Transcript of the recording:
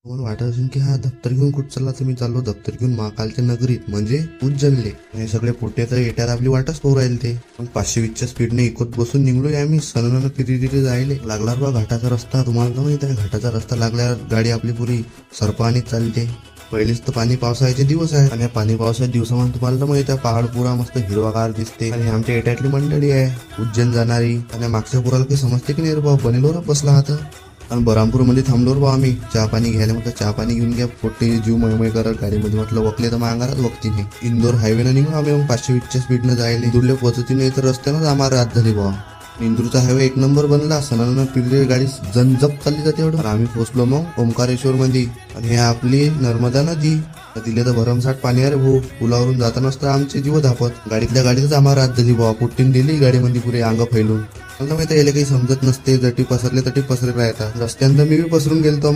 तुम्हाला वाटत असेल की हा दप्तर घेऊन कुठं चालला, तर मी चाललो दप्तर घेऊन महाकालच्या नगरीत म्हणजे उज्जैनले. हे सगळे पोटे तर येट्यात आपली वाटच पाहू राहिले ते. पण 520च्या स्पीडने इकत बसून निघलोय आम्ही सनन तिथे जायले. लागला बा घाटाचा रस्ता. तुम्हाला तर माहित आहे घाटाचा रस्ता लागल्यावर गाडी आपली पुरी सरपाणीत चालते. पहिलेच तर पाणी पावसाळ्याचे दिवस आहे आणि पाणी पावसाच्या दिवसामध्ये तुम्हाला तर माहित आहे पहाड पुरा मस्त हिरवागार दिसते. आणि आमच्या एटातली मंडळी आहे उज्जैन जाणारी. आणि मागच्या पुराला काही समजते की नाही रे बाबा, बनेलोर बसला हात. आणि बरामपूरमध्ये थांबलो रे बा आम्ही चहा पाणी घ्यायला. म्हटलं चहा पाणी घेऊन घ्या, पोटे जीव मळमळ करत गाडीमध्ये. म्हटलं वकले तर मग अंगारात वक्ती नाही. इंदोर हायवेनं निघून आम्ही 520च्या स्पीडनं जायला. इंदूरला पोहोचती नाही तर रस्त्यानंच आम्हाला रात झाली बा. इंदूरचा हायवे एक नंबर बनला. सणानं पिरले गाडी जनजप चालली जाते एवढं. आम्ही पोहोचलो मग ओंकारेश्वर मध्ये. आणि हे आपली नर्मदा नदी. नदीला तर भरमसाठ पाणी आहे रे भाऊ. पुलावरून जातानाच तर आमचे जीव धापत. गाडीतल्या गाडीतच आम्हाला रात झाली बाबा. पुट्टीन दिली गाडीमध्ये पुरे अंग फैलून. मला माहिती याला काही समजत नसते. जटी पसरले तटी पसरले राहतात रस्त्यानं. मी बी पसरून गेलतो.